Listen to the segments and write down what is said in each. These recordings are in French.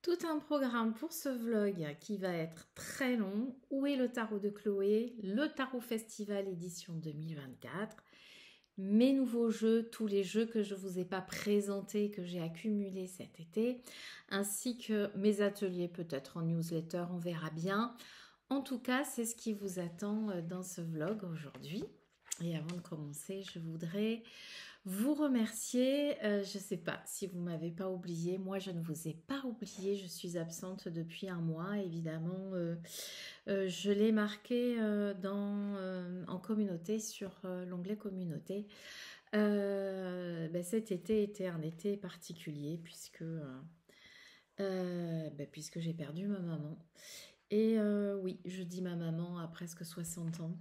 Tout un programme pour ce vlog qui va être très long. Où est le tarot de Chloé? Le tarot festival édition 2024. Mes nouveaux jeux, tous les jeux que je ne vous ai pas présentés, que j'ai accumulés cet été, ainsi que mes ateliers peut-être en newsletter, on verra bien. En tout cas, c'est ce qui vous attend dans ce vlog aujourd'hui. Et avant de commencer, je voudrais vous remercier. Je ne sais pas si vous ne m'avez pas oublié. Moi, je ne vous ai pas oublié. Je suis absente depuis un mois. Évidemment, je l'ai marqué en communauté sur l'onglet communauté. Cet été était un été particulier puisque j'ai perdu ma maman. Et oui, je dis ma maman à presque 60 ans.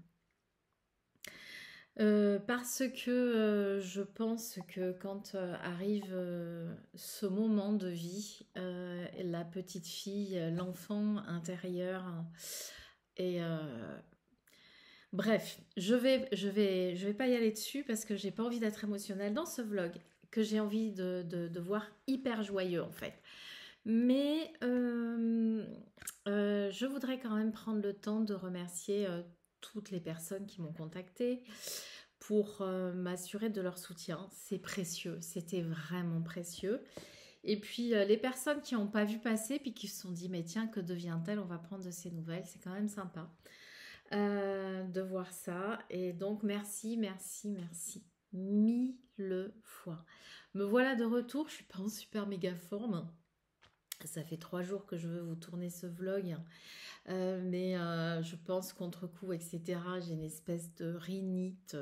Parce que je pense que quand arrive ce moment de vie, la petite fille, l'enfant intérieur, et bref, je vais pas y aller dessus parce que j'ai pas envie d'être émotionnelle dans ce vlog, que j'ai envie de voir hyper joyeux en fait. Mais je voudrais quand même prendre le temps de remercier toutes les personnes qui m'ont contactée pour m'assurer de leur soutien. C'est précieux, c'était vraiment précieux. Et puis les personnes qui n'ont pas vu passer puis qui se sont dit mais tiens, que devient-elle? On va prendre de ses nouvelles, c'est quand même sympa de voir ça. Et donc merci, merci, merci 1000 fois. Me voilà de retour, je suis pas en super méga forme. Ça fait 3 jours que je veux vous tourner ce vlog, mais je pense contre-coup, etc. J'ai une espèce de rhinite,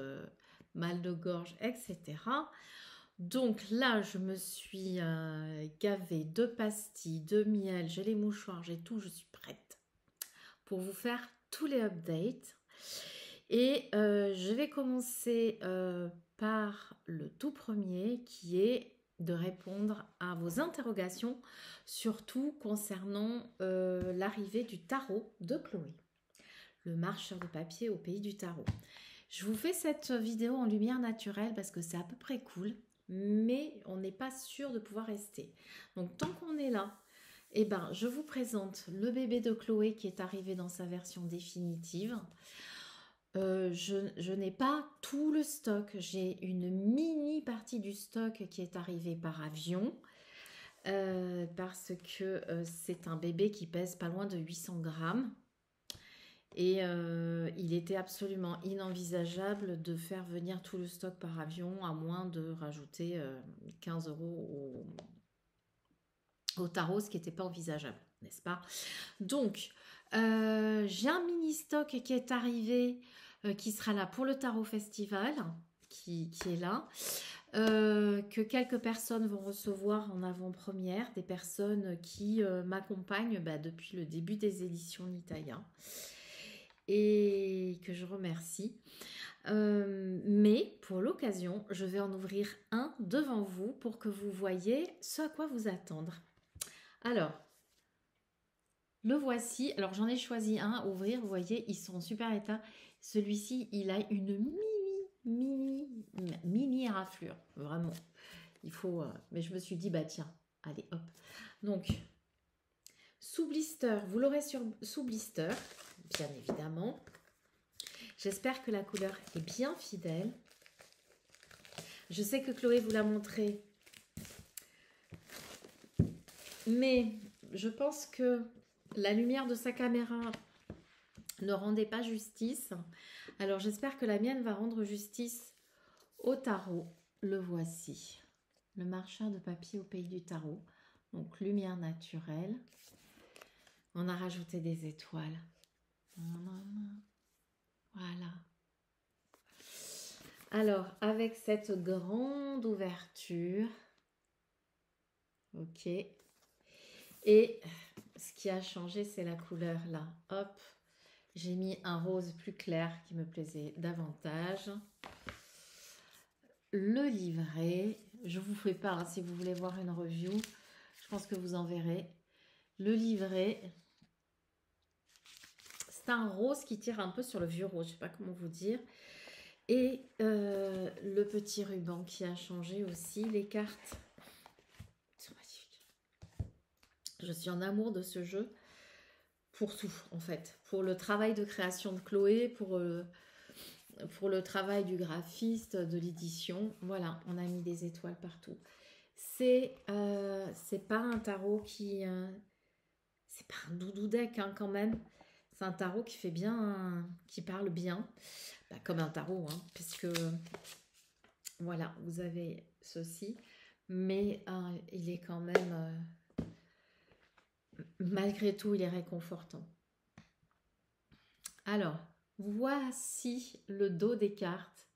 mal de gorge, etc. Donc là, je me suis gavée de pastilles, de miel, j'ai les mouchoirs, j'ai tout, je suis prête pour vous faire tous les updates. Et je vais commencer par le tout premier qui est de répondre à vos interrogations, surtout concernant l'arrivée du tarot de Chloé, le marcheur de papier au pays du tarot. Je vous fais cette vidéo en lumière naturelle parce que c'est à peu près cool, mais on n'est pas sûr de pouvoir rester. Donc tant qu'on est là, eh ben, je vous présente le bébé de Chloé qui est arrivé dans sa version définitive. Je n'ai pas tout le stock, j'ai une mini partie du stock qui est arrivée par avion parce que c'est un bébé qui pèse pas loin de 800 grammes et il était absolument inenvisageable de faire venir tout le stock par avion à moins de rajouter 15 € au tarot, ce qui n'était pas envisageable, n'est-ce pas? Donc, j'ai un mini stock qui est arrivé, qui sera là pour le tarot festival, qui est là, que quelques personnes vont recevoir en avant-première, des personnes qui m'accompagnent depuis le début des éditions Nitaya et que je remercie. Mais pour l'occasion, je vais en ouvrir un devant vous pour que vous voyez ce à quoi vous attendre. Alors, le voici. Alors, j'en ai choisi un à ouvrir. Vous voyez, ils sont en super état. Celui-ci, il a une mini raflure. Vraiment. Il faut... mais je me suis dit, bah tiens, allez, hop. Donc, sous blister. Vous l'aurez sous blister, bien évidemment. J'espère que la couleur est bien fidèle. Je sais que Chloé vous l'a montré. Mais je pense que la lumière de sa caméra ne rendait pas justice. Alors j'espère que la mienne va rendre justice au tarot. Le voici. Le marcheur de papier au pays du tarot. Donc lumière naturelle. On a rajouté des étoiles. Voilà. Alors avec cette grande ouverture. Ok. Et ce qui a changé, c'est la couleur là. Hop. J'ai mis un rose plus clair qui me plaisait davantage. Le livret, je vous fais part, hein, si vous voulez voir une review, je pense que vous en verrez. Le livret, c'est un rose qui tire un peu sur le vieux rose, je ne sais pas comment vous dire. Et le petit ruban qui a changé aussi, les cartes sont magnifiques. Je suis en amour de ce jeu pour tout, en fait. Pour le travail de création de Chloé, pour le travail du graphiste, de l'édition. Voilà, on a mis des étoiles partout. C'est pas un tarot qui... c'est pas un doudou deck, hein, quand même. C'est un tarot qui fait bien, qui parle bien. Bah, comme un tarot, hein, puisque... Voilà, vous avez ceci. Mais il est quand même... malgré tout, il est réconfortant. Alors, voici le dos des cartes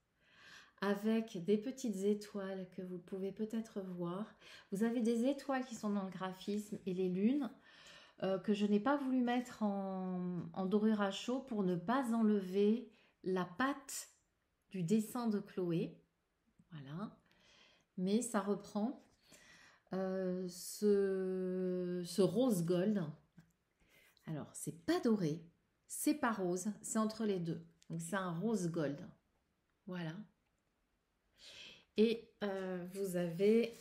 avec des petites étoiles que vous pouvez peut-être voir. Vous avez des étoiles qui sont dans le graphisme et les lunes que je n'ai pas voulu mettre en dorure à chaud pour ne pas enlever la patte du dessin de Chloé. Voilà. Mais ça reprend ce rose gold. Alors, c'est pas doré, c'est pas rose, c'est entre les deux. Donc, c'est un rose gold. Voilà. Et vous avez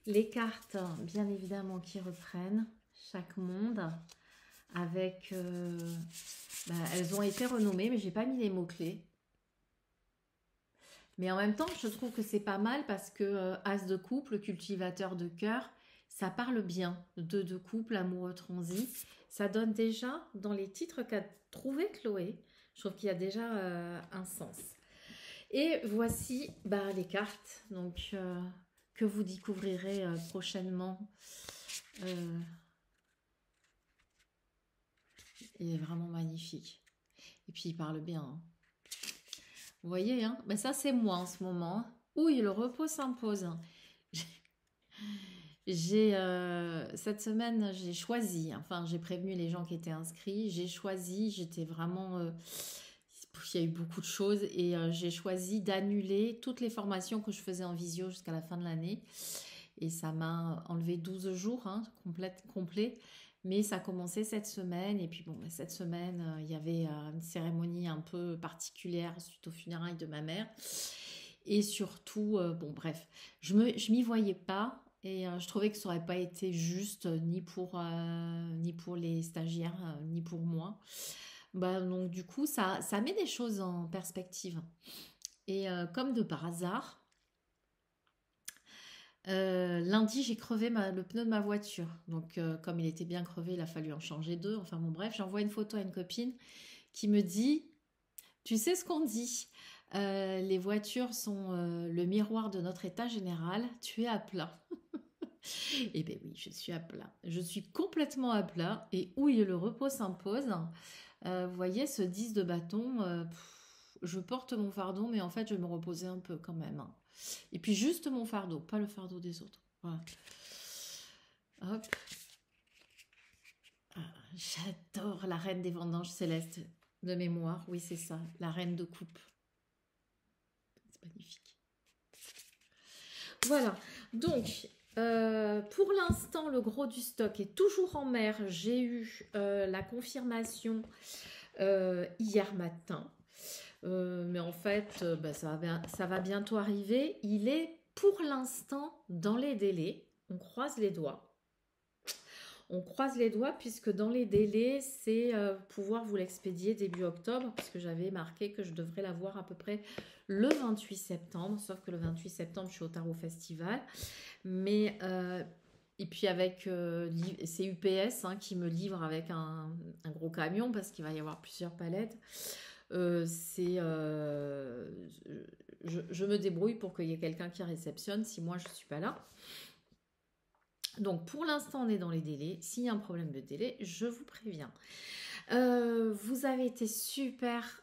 les cartes, bien évidemment, qui reprennent chaque monde. Avec... elles ont été renommées, mais j'ai pas mis les mots-clés. Mais en même temps, je trouve que c'est pas mal parce que As de coupe, le cultivateur de cœur, ça parle bien. Deux de couple, amoureux transi. Ça donne déjà, dans les titres qu'a trouvé Chloé, je trouve qu'il y a déjà un sens. Et voici les cartes donc, que vous découvrirez prochainement. Il est vraiment magnifique. Et puis il parle bien. Hein. Vous voyez, hein, ça c'est moi en ce moment. Oui, le repos s'impose. Cette semaine, j'ai choisi, enfin j'ai prévenu les gens qui étaient inscrits, j'ai choisi, j'étais vraiment... il y a eu beaucoup de choses et j'ai choisi d'annuler toutes les formations que je faisais en visio jusqu'à la fin de l'année. Et ça m'a enlevé 12 jours hein, complet. Mais ça a commencé cette semaine. Et puis bon, cette semaine, il y avait une cérémonie un peu particulière suite aux funérailles de ma mère. Et surtout, bref, je m'y voyais pas. Et je trouvais que ça n'aurait pas été juste ni pour les stagiaires, ni pour moi. Donc du coup, ça met des choses en perspective. Et comme de par hasard, lundi, j'ai crevé le pneu de ma voiture. Donc, comme il était bien crevé, il a fallu en changer deux. Enfin bon, bref, j'envoie une photo à une copine qui me dit, tu sais ce qu'on dit, les voitures sont le miroir de notre état général, tu es à plat. Eh bien oui, je suis à plat. Je suis complètement à plat et oui, le repos s'impose. Vous voyez, ce 10 de bâton, je porte mon fardeau, mais en fait, je vais me reposer un peu quand même. Hein. Et puis juste mon fardeau, pas le fardeau des autres. Voilà. Hop. Ah, j'adore la reine des vendanges célestes de mémoire. Oui, c'est ça, la reine de coupe. C'est magnifique. Voilà. Donc, pour l'instant, le gros du stock est toujours en mer. J'ai eu la confirmation hier matin. Mais en fait, ça va bientôt arriver. Il est pour l'instant dans les délais. On croise les doigts. On croise les doigts puisque dans les délais, c'est pouvoir vous l'expédier début octobre puisque j'avais marqué que je devrais l'avoir à peu près le 28 septembre. Sauf que le 28 septembre, je suis au Tarot Festival. Mais... et puis avec c'est UPS hein, qui me livre avec un gros camion parce qu'il va y avoir plusieurs palettes. Je me débrouille pour qu'il y ait quelqu'un qui réceptionne si moi je ne suis pas là. Donc pour l'instant on est dans les délais. S'il y a un problème de délai, je vous préviens. Vous avez été super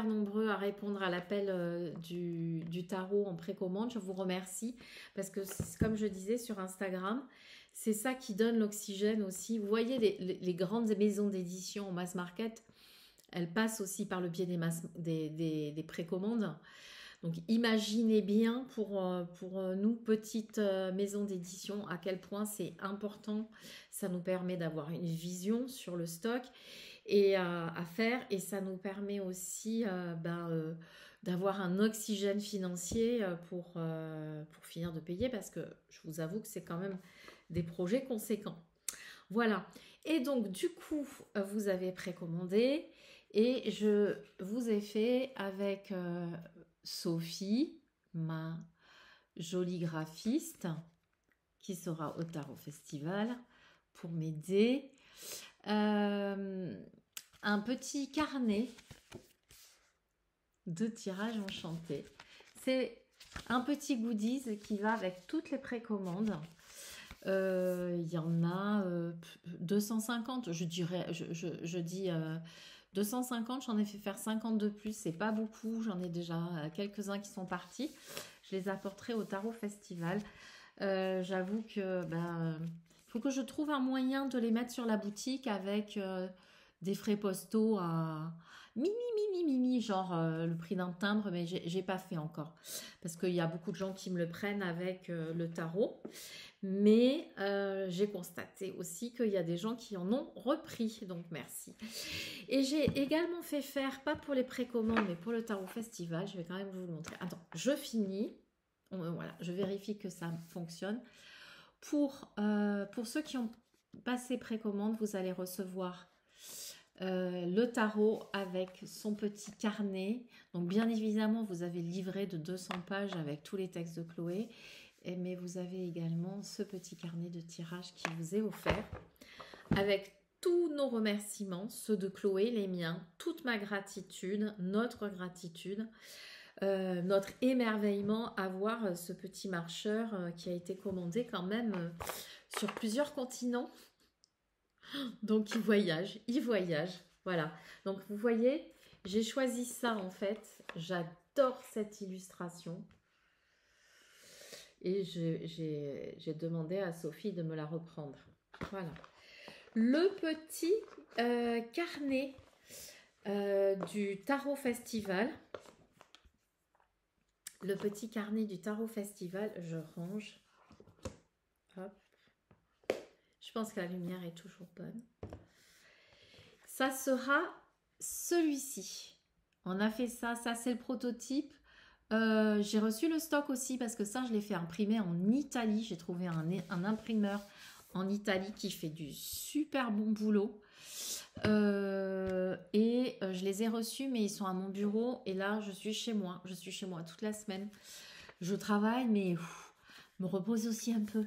nombreux à répondre à l'appel du tarot en précommande. Je vous remercie parce que comme je disais sur Instagram, c'est ça qui donne l'oxygène aussi. Vous voyez les grandes maisons d'édition en mass market, elles passent aussi par le biais des précommandes. Donc imaginez bien pour nous, petites maisons d'édition, à quel point c'est important. Ça nous permet d'avoir une vision sur le stock et à faire. Et ça nous permet aussi d'avoir un oxygène financier pour finir de payer, parce que je vous avoue que c'est quand même des projets conséquents. Voilà. Et donc, du coup, vous avez précommandé et je vous ai fait avec Sophie, ma jolie graphiste, qui sera au Tarot Festival pour m'aider, un petit carnet de tirage enchanté. C'est un petit goodies qui va avec toutes les précommandes. Il y en a 250, je dirais, je dis 250, j'en ai fait faire 50 de plus, c'est pas beaucoup, j'en ai déjà quelques-uns qui sont partis. Je les apporterai au Tarot Festival. J'avoue que faut que je trouve un moyen de les mettre sur la boutique avec des frais postaux à genre le prix d'un timbre, mais j'ai pas fait encore parce qu'il y a beaucoup de gens qui me le prennent avec le tarot. Mais j'ai constaté aussi qu'il y a des gens qui en ont repris, donc merci. Et j'ai également fait faire, pas pour les précommandes, mais pour le Tarot Festival, je vais quand même vous le montrer. Attends, je finis. Voilà, je vérifie que ça fonctionne. Pour ceux qui ont passé précommande, vous allez recevoir le tarot avec son petit carnet. Donc bien évidemment, vous avez le livret de 200 pages avec tous les textes de Chloé. Mais vous avez également ce petit carnet de tirage qui vous est offert avec tous nos remerciements, ceux de Chloé, les miens, toute ma gratitude, notre gratitude, notre émerveillement à voir ce petit marcheur qui a été commandé quand même sur plusieurs continents. Donc il voyage, voilà. Donc vous voyez, j'ai choisi ça en fait, j'adore cette illustration. Et j'ai demandé à Sophie de me la reprendre. Voilà. Le petit carnet du Tarot Festival. Le petit carnet du Tarot Festival, je range. Hop. Je pense que la lumière est toujours bonne. Ça sera celui-ci. On a fait ça. Ça, c'est le prototype. J'ai reçu le stock aussi parce que ça je l'ai fait imprimer en Italie. J'ai trouvé un imprimeur en Italie qui fait du super bon boulot et je les ai reçus, mais ils sont à mon bureau et là je suis chez moi toute la semaine. Je travaille mais me repose aussi un peu.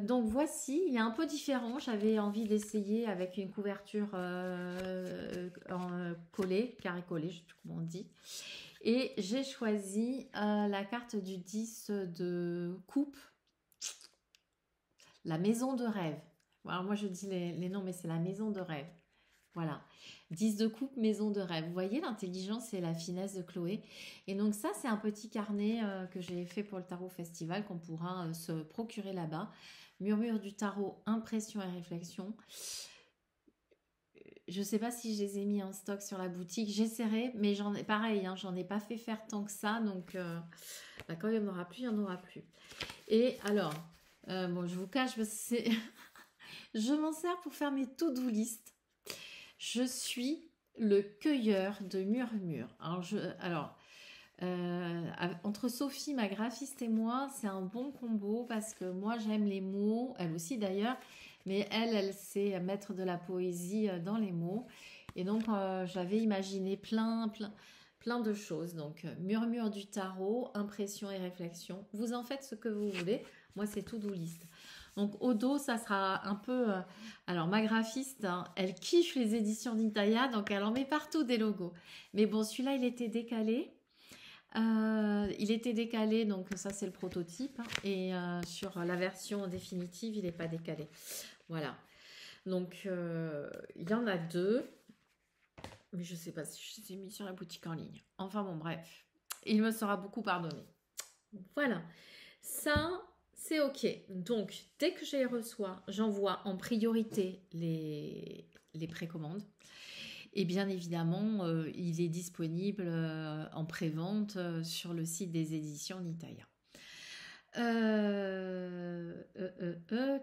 Donc voici, il est un peu différent. J'avais envie d'essayer avec une couverture collée, carré collé, je sais plus comment on dit. Et j'ai choisi la carte du 10 de coupe, la maison de rêve. Alors moi je dis les noms, mais c'est la maison de rêve. Voilà, 10 de coupe, maison de rêve. Vous voyez l'intelligence et la finesse de Chloé. Et donc ça, c'est un petit carnet que j'ai fait pour le Tarot Festival qu'on pourra se procurer là-bas. Murmure du tarot, impression et réflexion. Je ne sais pas si je les ai mis en stock sur la boutique. J'essaierai, mais pareil, hein, j'en ai pas fait faire tant que ça. Donc, quand il n'y en aura plus, il n'y en aura plus. Et alors, bon, je vous cache, je m'en sers pour faire mes to-do list. Je suis le cueilleur de murmures. Entre Sophie, ma graphiste, et moi, c'est un bon combo parce que moi, j'aime les mots, elle aussi d'ailleurs. Mais elle sait mettre de la poésie dans les mots. Et donc, j'avais imaginé plein de choses. Donc, murmure du tarot, impression et réflexion. Vous en faites ce que vous voulez. Moi, c'est to-do list. Donc, au dos, ça sera un peu... alors, ma graphiste, hein, elle kiffe les éditions d'Intaya, donc elle en met partout des logos. Mais bon, celui-là, il était décalé. Donc ça, c'est le prototype. Hein, et sur la version définitive, il n'est pas décalé. Voilà, donc il y en a 2, mais je ne sais pas si je les ai mis sur la boutique en ligne. Enfin bon, bref, il me sera beaucoup pardonné. Voilà, ça c'est ok. Donc dès que je les reçois, j'envoie en priorité les précommandes. Et bien évidemment, il est disponible en pré-vente sur le site des éditions Nitaya.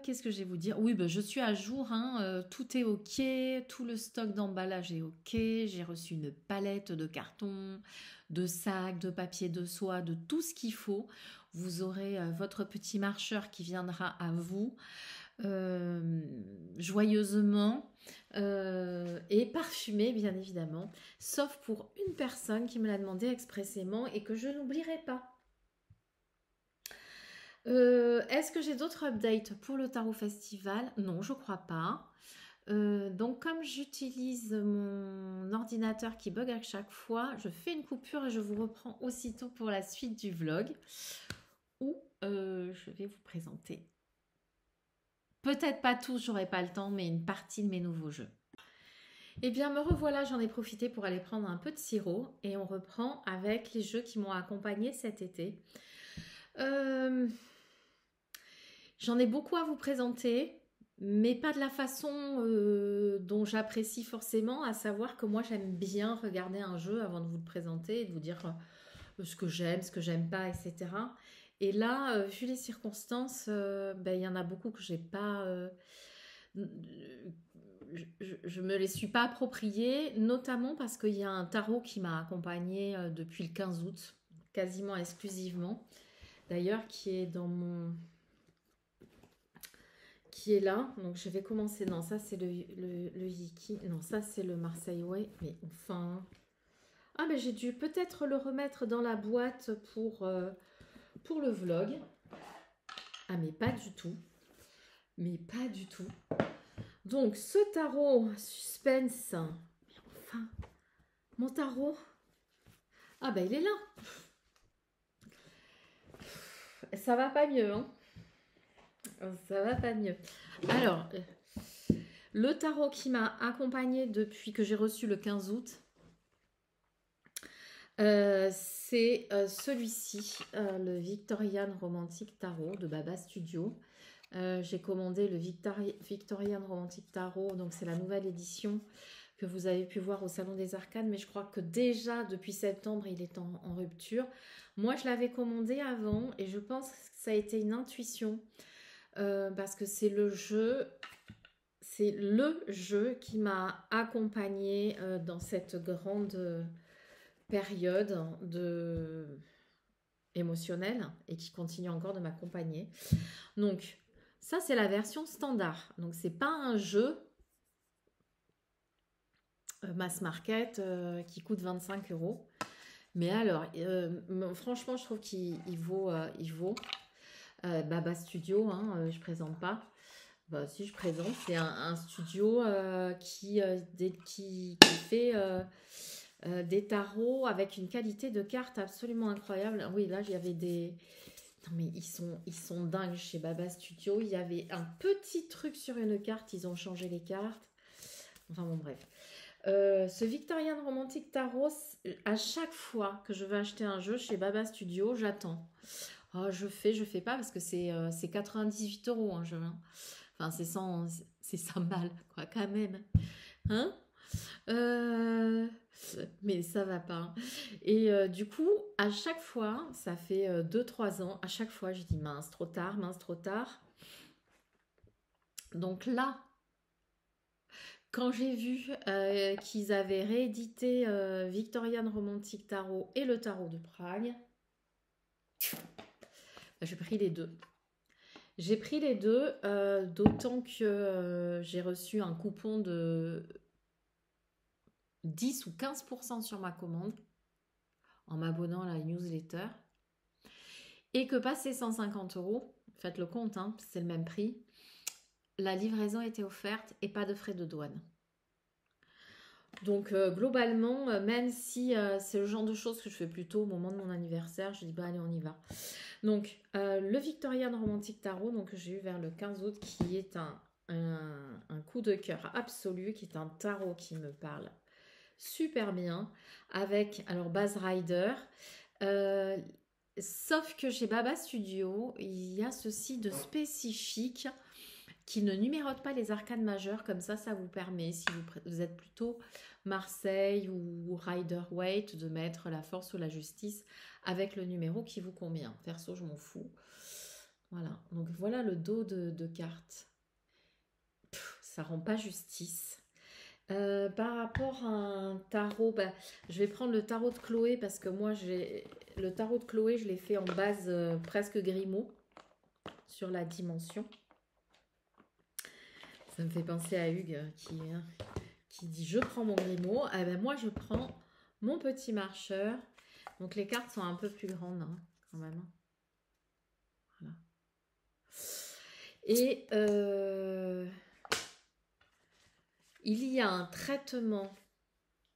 Qu'est-ce que je vais vous dire? Oui, ben, je suis à jour, hein, tout est ok, tout le stock d'emballage est ok, j'ai reçu une palette de cartons, de sacs, de papier de soie, de tout ce qu'il faut. Vous aurez votre petit marcheur qui viendra à vous euh, joyeusement et parfumé, bien évidemment, sauf pour une personne qui me l'a demandé expressément et que je n'oublierai pas. Est-ce que j'ai d'autres updates pour le Tarot Festival? Non, je crois pas. Donc comme j'utilise mon ordinateur qui bug à chaque fois, je fais une coupure et je vous reprends aussitôt pour la suite du vlog où je vais vous présenter. Peut-être pas tous, j'aurai pas le temps, mais une partie de mes nouveaux jeux. Eh bien, me revoilà, j'en ai profité pour aller prendre un peu de sirop et on reprend avec les jeux qui m'ont accompagnée cet été. J'en ai beaucoup à vous présenter, mais pas de la façon dont j'apprécie forcément, à savoir que moi j'aime bien regarder un jeu avant de vous le présenter et de vous dire ce que j'aime pas, etc. Et là, vu les circonstances, ben, y en a beaucoup que j'ai pas... je me les suis pas appropriées, notamment parce qu'il y a un tarot qui m'a accompagnée depuis le 15 août, quasiment exclusivement. D'ailleurs, qui est dans mon... qui est là. Donc, je vais commencer. Non, ça, c'est le Yiki. Non, ça, c'est le Marseille Way. Mais enfin... Ah, mais j'ai dû peut-être le remettre dans la boîte pour le vlog. Ah, mais pas du tout. Mais pas du tout. Donc, ce tarot suspense. Mais enfin, mon tarot. Ah, ben, il est là. Ça va pas mieux, hein. Ça va pas mieux. Alors, le tarot qui m'a accompagnée depuis que j'ai reçu le 15 août, c'est celui-ci, le Victorian Romantic Tarot de Baba Studio. J'ai commandé le Victorian Romantic Tarot, donc c'est la nouvelle édition que vous avez pu voir au Salon des Arcanes, mais je crois que déjà depuis septembre, il est en rupture. Moi, je l'avais commandé avant et je pense que ça a été une intuition parce que c'est le jeu qui m'a accompagnée dans cette grande période émotionnelle et qui continue encore de m'accompagner. Donc, ça, c'est la version standard. Donc, c'est pas un jeu mass market qui coûte 25 €. Mais alors, franchement, je trouve qu'il vaut, Baba Studio, hein, je présente pas. Bah, si je présente, c'est un studio qui fait des tarots avec une qualité de cartes absolument incroyable. Oui, là, il y avait des... Non, mais ils sont dingues chez Baba Studio. Il y avait un petit truc sur une carte, ils ont changé les cartes. Enfin bon, bref. Ce Victorian Romantic Tarot, à chaque fois que je veux acheter un jeu chez Baba Studio, j'attends. Oh, je fais pas parce que c'est 98 € un jeu. Hein. Enfin, c'est 100 balles, quoi, quand même. Hein mais ça va pas. Et du coup, à chaque fois, ça fait 2-3 ans, à chaque fois, je dis mince, trop tard, mince, trop tard. Donc là, quand j'ai vu qu'ils avaient réédité Victorian Romantic Tarot et le Tarot de Prague, j'ai pris les deux. J'ai pris les deux, d'autant que j'ai reçu un coupon de 10 ou 15% sur ma commande en m'abonnant à la newsletter. Et que passé 150 €, faites le compte, hein, c'est le même prix, la livraison était offerte et pas de frais de douane. Donc globalement, même si c'est le genre de choses que je fais plutôt au moment de mon anniversaire, je dis bah allez on y va. Donc le Victorian Romantic Tarot, donc, que j'ai eu vers le 15 août, qui est un coup de cœur absolu, qui est un tarot qui me parle super bien, avec alors Baz Rider. Sauf que chez Baba Studio, il y a ceci de spécifique qui ne numérote pas les arcanes majeures, comme ça vous permet, si vous êtes plutôt Marseille ou Rider-Waite, de mettre la force ou la justice avec le numéro qui vous convient. Perso, je m'en fous. Voilà, donc voilà le dos de carte. Ça rend pas justice. Par rapport à un tarot, bah, je vais prendre le tarot de Chloé parce que moi, le tarot de Chloé, je l'ai fait en base presque Grimaud sur la dimension. Ça me fait penser à Hugues qui dit je prends mon Grimaud. Ah ben moi, je prends mon petit marcheur. Donc les cartes sont un peu plus grandes hein, quand même. Voilà. Et il y a un traitement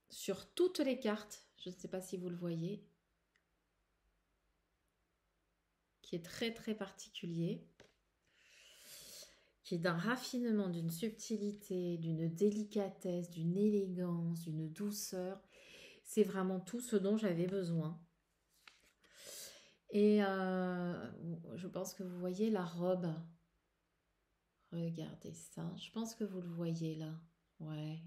sur toutes les cartes, je ne sais pas si vous le voyez, qui est très très particulier, qui est d'un raffinement, d'une subtilité, d'une délicatesse, d'une élégance, d'une douceur. C'est vraiment tout ce dont j'avais besoin. Et je pense que vous voyez la robe. Regardez ça. Je pense que vous le voyez là. Ouais.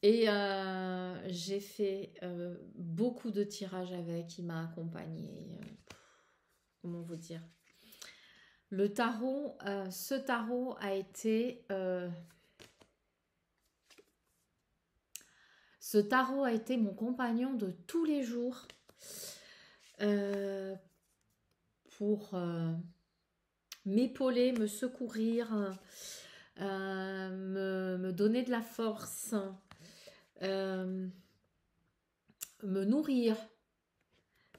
Et j'ai fait beaucoup de tirages avec. Il m'a accompagnée. Comment vous dire? Le tarot, ce tarot a été... ce tarot a été mon compagnon de tous les jours pour m'épauler, me secourir, me donner de la force, me nourrir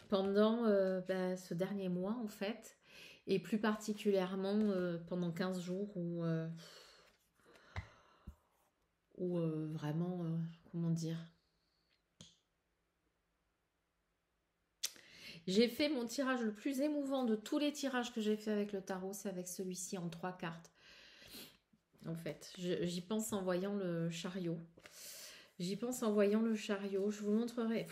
pendant ce dernier mois en fait, et plus particulièrement pendant 15 jours où vraiment, comment dire, j'ai fait mon tirage le plus émouvant de tous les tirages que j'ai fait avec le tarot, c'est avec celui-ci en 3 cartes. En fait, j'y pense en voyant le chariot. J'y pense en voyant le chariot. Je vous montrerai.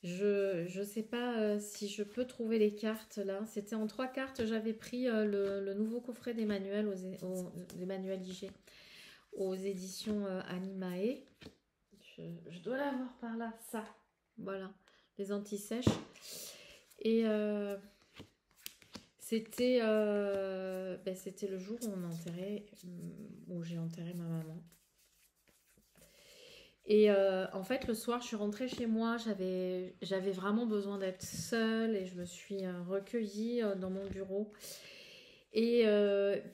Je sais pas si je peux trouver les cartes là. C'était en 3 cartes. J'avais pris le nouveau coffret d'Emmanuel d'Emmanuel IG aux éditions Animae. Je dois l'avoir par là. Ça. Voilà. Les anti-sèches. Et c'était le jour où j'ai enterré ma maman. Et en fait, le soir, je suis rentrée chez moi. J'avais vraiment besoin d'être seule et je me suis recueillie dans mon bureau. Et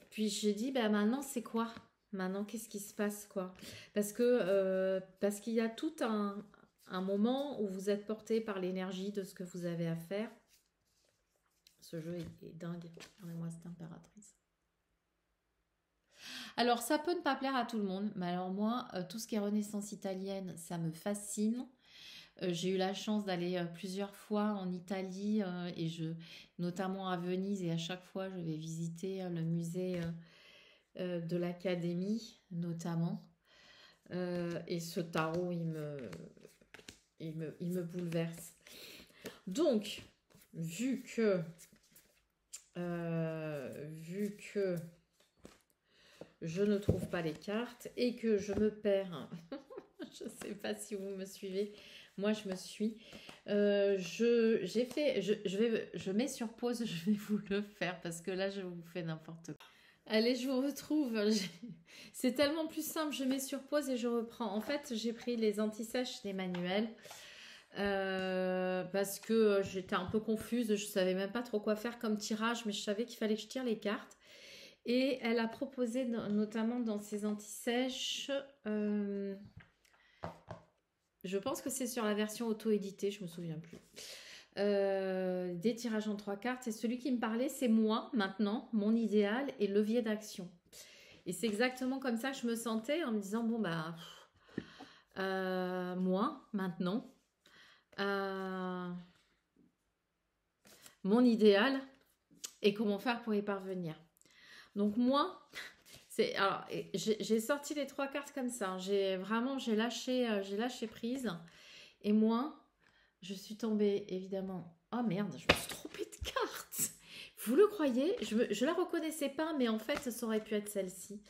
puis j'ai dit, bah, maintenant, c'est quoi? Maintenant, qu'est-ce qui se passe, quoi? Parce qu'il y a tout un moment où vous êtes porté par l'énergie de ce que vous avez à faire. Ce jeu est dingue. Regardez-moi cette impératrice. Alors, ça peut ne pas plaire à tout le monde, mais alors moi, tout ce qui est Renaissance italienne, ça me fascine. J'ai eu la chance d'aller plusieurs fois en Italie, notamment à Venise, et à chaque fois, je vais visiter le musée de l'Académie, notamment. Et ce tarot, il me bouleverse. Donc, vu que je ne trouve pas les cartes et que je me perds, je ne sais pas si vous me suivez, moi je me suis, je mets sur pause, je vais vous le faire parce que là je vous fais n'importe quoi. Allez, je vous retrouve, c'est tellement plus simple, je mets sur pause et je reprends. En fait, j'ai pris les anti-sèches d'Emmanuel parce que j'étais un peu confuse, je savais même pas trop quoi faire comme tirage, mais je savais qu'il fallait que je tire les cartes. Et elle a proposé, notamment dans ses anti-sèches, je pense que c'est sur la version auto-éditée, je me souviens plus, des tirages en 3 cartes. Et celui qui me parlait, c'est moi, maintenant, mon idéal et levier d'action. Et c'est exactement comme ça que je me sentais en me disant, bon, bah, moi, maintenant, mon idéal et comment faire pour y parvenir. Donc moi, j'ai sorti les 3 cartes comme ça. J'ai lâché prise. Et moi, je suis tombée évidemment. Oh merde, je me suis trompée de carte. Vous le croyez? Je la reconnaissais pas, mais en fait, ça aurait pu être celle-ci.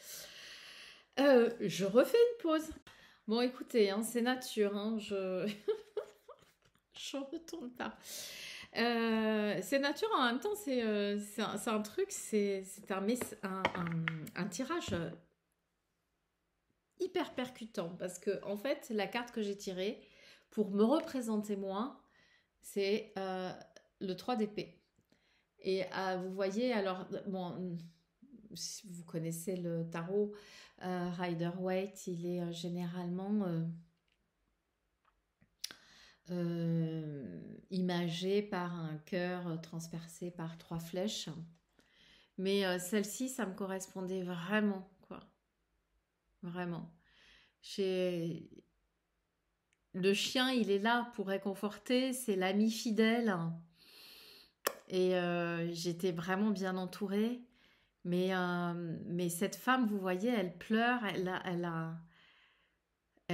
Je refais une pause. Bon, écoutez, hein, c'est nature, hein, je retourne pas. C'est nature en même temps, c'est un truc, c'est un tirage hyper percutant parce que en fait, la carte que j'ai tirée pour me représenter moi, c'est le 3 d'épée. Et vous voyez, alors, bon, si vous connaissez le tarot, Rider-Waite, il est généralement imagé par un cœur transpercé par 3 flèches. Mais celle-ci, ça me correspondait vraiment, quoi. Vraiment. J'ai... Le chien, il est là pour réconforter, c'est l'ami fidèle. Et j'étais vraiment bien entourée. Mais cette femme, vous voyez, elle pleure, elle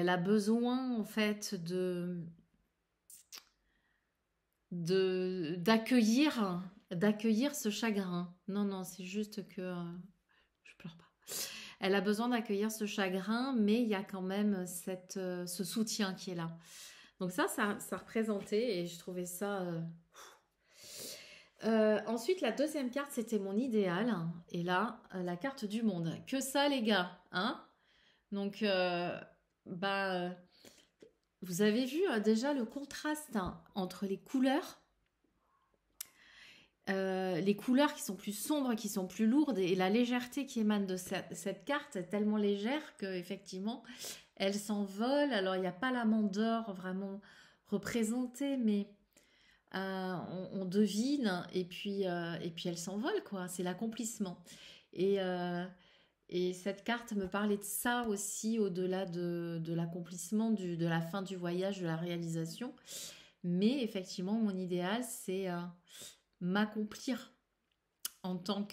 a besoin, en fait, d'accueillir ce chagrin. Non, non, c'est juste que je pleure pas. Elle a besoin d'accueillir ce chagrin, mais il y a quand même ce soutien qui est là. Donc ça représentait et je trouvais ça. Ensuite, la deuxième carte, c'était mon idéal. Et là, la carte du monde. Que ça, les gars, hein? Donc, bah, vous avez vu déjà le contraste hein, entre les couleurs qui sont plus sombres, qui sont plus lourdes, et la légèreté qui émane de cette carte est tellement légère que effectivement, elle s'envole. Alors, il n'y a pas la main d'or vraiment représentée, mais on devine, et puis elle s'envole, quoi. C'est l'accomplissement. Et, euh, et cette carte me parlait de ça aussi, au-delà de l'accomplissement, de la fin du voyage, de la réalisation. Mais effectivement, mon idéal, c'est m'accomplir en tant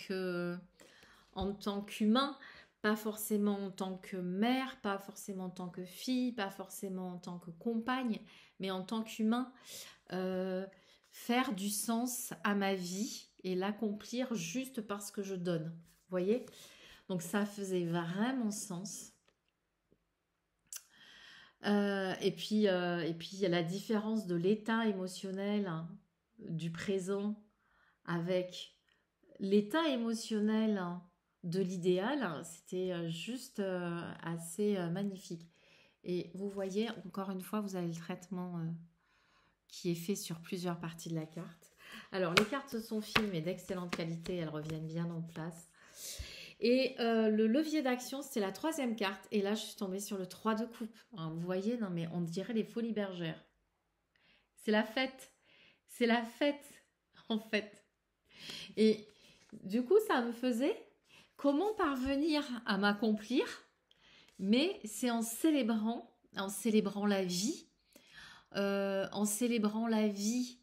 en tant qu'humain, pas forcément en tant que mère, pas forcément en tant que fille, pas forcément en tant que compagne, mais en tant qu'humain, euh, faire du sens à ma vie et l'accomplir juste parce que je donne. Vous voyez? Donc ça faisait vraiment sens. Et puis il y a la différence de l'état émotionnel hein, du présent avec l'état émotionnel hein, de l'idéal. C'était juste assez magnifique. Et vous voyez, encore une fois, vous avez le traitement qui est fait sur plusieurs parties de la carte. Alors, les cartes se sont fines, mais d'excellente qualité, elles reviennent bien en place. Et le levier d'action, c'était la troisième carte. Et là, je suis tombée sur le 3 de coupe. Alors, vous voyez, non mais on dirait les folies bergères. C'est la fête. C'est la fête, en fait. Et du coup, ça me faisait comment parvenir à m'accomplir, mais c'est en célébrant la vie, en célébrant la vie,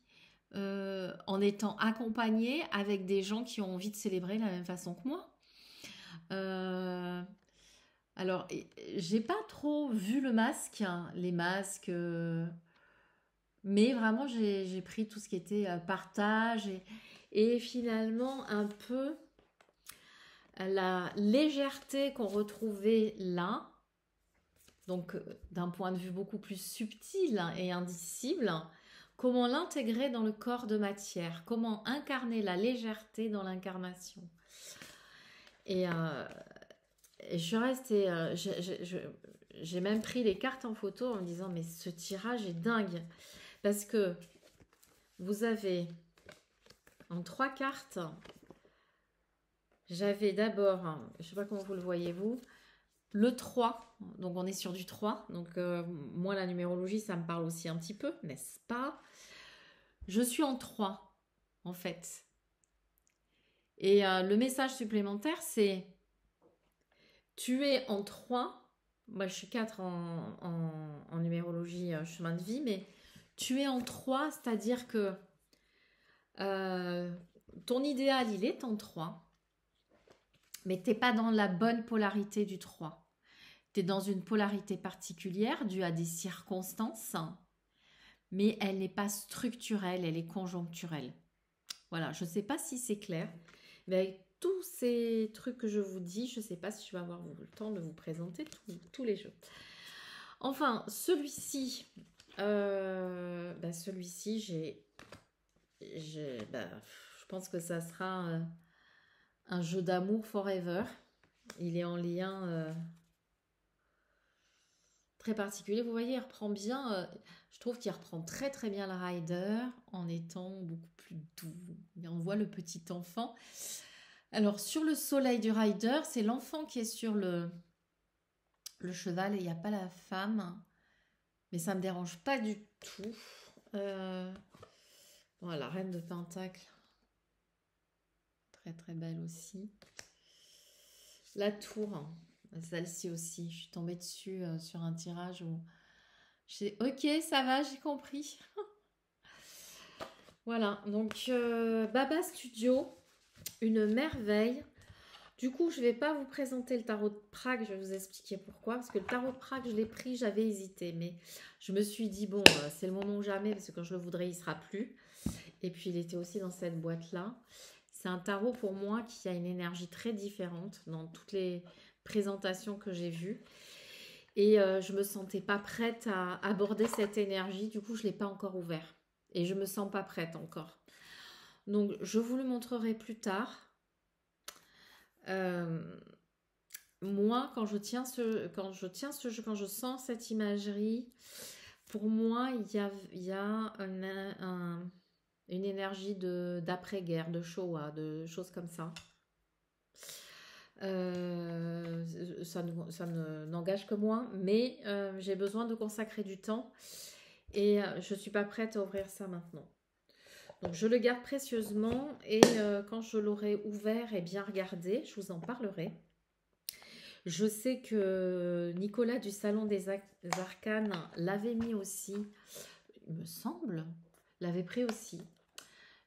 en étant accompagnée avec des gens qui ont envie de célébrer de la même façon que moi. Euh, alors, j'ai pas trop vu le masque, hein, les masques, mais vraiment j'ai pris tout ce qui était partage et finalement un peu la légèreté qu'on retrouvait là, donc d'un point de vue beaucoup plus subtil et indicible, comment l'intégrer dans le corps de matière, comment incarner la légèreté dans l'incarnation. Et, et je restais, j'ai même pris les cartes en photo en me disant mais ce tirage est dingue parce que vous avez en 3 cartes, j'avais d'abord, je ne sais pas comment vous le voyez vous, le 3, donc on est sur du 3, donc moi la numérologie ça me parle aussi un petit peu, n'est-ce pas? Je suis en 3 en fait. Et le message supplémentaire c'est tu es en 3, moi je suis 4 en numérologie chemin de vie, mais tu es en 3, c'est-à-dire que ton idéal il est en 3, mais tu n'es pas dans la bonne polarité du 3. Tu es dans une polarité particulière due à des circonstances, mais elle n'est pas structurelle, elle est conjoncturelle. Voilà, je ne sais pas si c'est clair, mais avec tous ces trucs que je vous dis, je ne sais pas si je vais avoir le temps de vous présenter tous les jeux. Enfin, celui-ci, celui-ci, je pense que ça sera un jeu d'amour forever. Il est en lien très particulier. Vous voyez, il reprend bien. Je trouve qu'il reprend très très bien le rider en étant beaucoup plus doux. Et on voit le petit enfant. Alors sur le soleil du rider, c'est l'enfant qui est sur le cheval et il n'y a pas la femme. Mais ça me dérange pas du tout. Bon, la reine de Pentacle. Très très belle aussi. La tour. Celle-ci aussi. Je suis tombée dessus sur un tirage où ok, ça va, j'ai compris. Voilà, donc Baba Studio, une merveille. Du coup, je ne vais pas vous présenter le tarot de Prague, je vais vous expliquer pourquoi. Parce que le tarot de Prague, je l'ai pris, j'avais hésité. Mais je me suis dit, bon, c'est le moment ou jamais, parce que quand je le voudrais, il ne sera plus. Et puis, il était aussi dans cette boîte-là. C'est un tarot pour moi qui a une énergie très différente dans toutes les présentations que j'ai vues. Et je ne me sentais pas prête à aborder cette énergie. Du coup, je ne l'ai pas encore ouvert. Et je ne me sens pas prête encore. Donc, je vous le montrerai plus tard. Moi, quand je sens cette imagerie, pour moi, il y a une énergie d'après-guerre, de Shoah, de choses comme ça. Ça n'engage que moi, mais j'ai besoin de consacrer du temps et je ne suis pas prête à ouvrir ça maintenant. Donc je le garde précieusement et quand je l'aurai ouvert et bien regardé, je vous en parlerai. Je sais que Nicolas du Salon des Arcanes l'avait mis aussi, il me semble, l'avait pris aussi.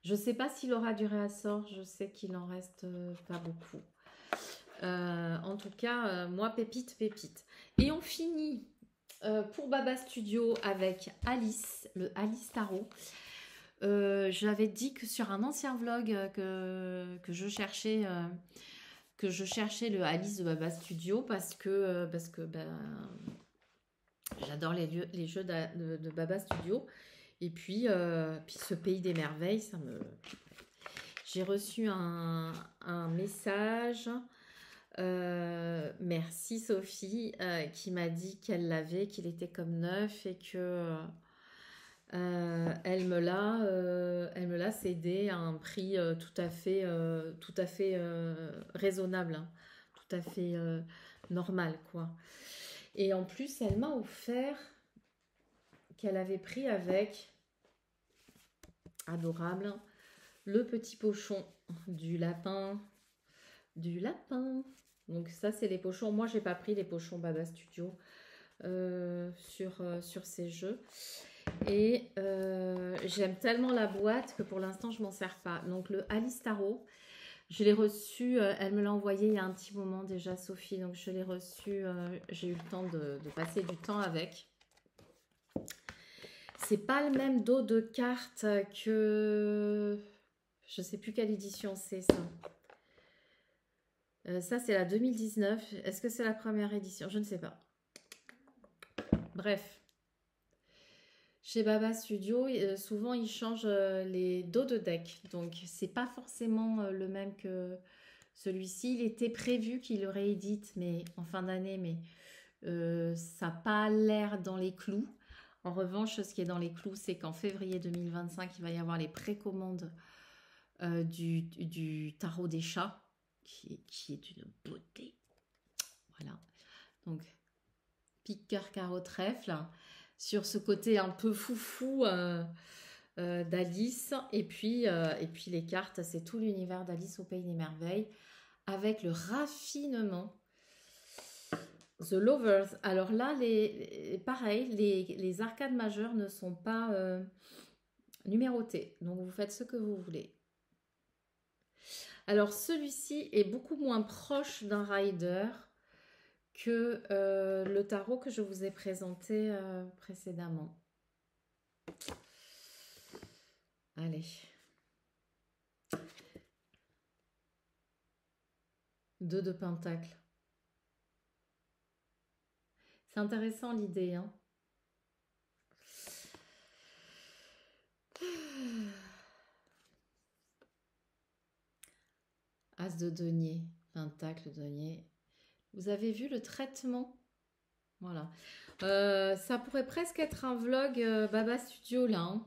Je ne sais pas s'il aura du réassort, je sais qu'il en reste pas beaucoup. En tout cas, moi, pépite. Et on finit pour Baba Studio avec Alice, le Alice Tarot. J'avais dit que sur un ancien vlog que je cherchais le Alice de Baba Studio parce que j'adore les jeux de Baba Studio. Et puis ce pays des merveilles, j'ai reçu un message. Merci Sophie qui m'a dit qu'elle l'avait, qu'il était comme neuf et que elle me l'a cédé à un prix tout à fait raisonnable, hein, tout à fait normal quoi. Et en plus elle m'a offert qu'elle avait pris avec, adorable, le petit pochon du lapin. Donc ça c'est les pochons. Moi j'ai pas pris les pochons Baba Studio sur ces jeux. Et j'aime tellement la boîte que pour l'instant je m'en sers pas. Donc le Alice Tarot, je l'ai reçu, elle me l'a envoyé il y a un petit moment déjà Sophie, donc je l'ai reçu, j'ai eu le temps de passer du temps avec. C'est pas le même dos de cartes que... Je sais plus quelle édition c'est ça. Ça c'est la 2019. Est-ce que c'est la première édition? Je ne sais pas. Bref. Chez Baba Studio, souvent ils changent les dos de deck. Donc c'est pas forcément le même que celui-ci. Il était prévu qu'il le réédite mais en fin d'année, mais ça n'a pas l'air dans les clous. En revanche, ce qui est dans les clous, c'est qu'en février 2025, il va y avoir les précommandes du tarot des chats, qui est une beauté. Voilà. Donc, pique, cœur, carreau, trèfle. Sur ce côté un peu foufou d'Alice. Et puis les cartes, c'est tout l'univers d'Alice au Pays des Merveilles, avec le raffinement. The Lovers. Alors là, pareil, les arcades majeures ne sont pas numérotées. Donc vous faites ce que vous voulez. Alors celui-ci est beaucoup moins proche d'un rider que le tarot que je vous ai présenté précédemment. Allez. Deux de pentacle. C'est intéressant l'idée, hein. As de denier, pentacle, denier. Vous avez vu le traitement? Voilà. Ça pourrait presque être un vlog Baba Studio là, hein.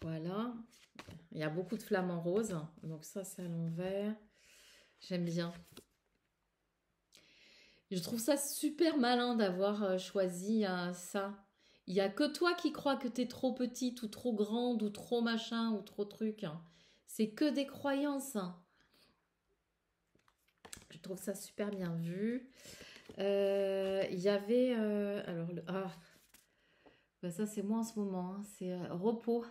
Voilà. Il y a beaucoup de flamants roses. Donc ça, c'est à l'envers. J'aime bien. Je trouve ça super malin d'avoir choisi ça. Il n'y a que toi qui crois que tu es trop petite ou trop grande ou trop machin ou trop truc, hein. C'est que des croyances, hein. Je trouve ça super bien vu. Il y avait... alors, bah ça c'est moi en ce moment, hein. C'est repos.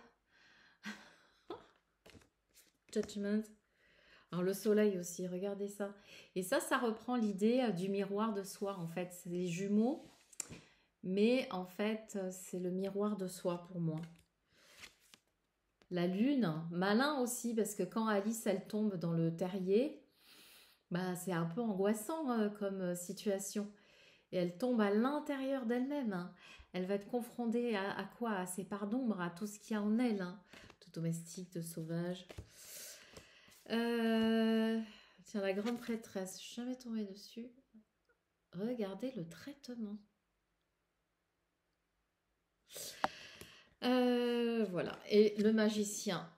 Judgment. Alors le soleil aussi, regardez ça. Et ça reprend l'idée du miroir de soi, en fait. C'est des jumeaux, mais en fait, c'est le miroir de soi pour moi. La lune, malin aussi, parce que quand Alice, elle tombe dans le terrier, bah c'est un peu angoissant comme situation. Et elle tombe à l'intérieur d'elle-même, hein. Elle va être confrontée à quoi? À ses parts d'ombre, à tout ce qu'il y a en elle, hein. De domestique, de sauvage. Tiens, la grande prêtresse, je suis jamais tombée dessus. Regardez le traitement. Voilà. Et le magicien.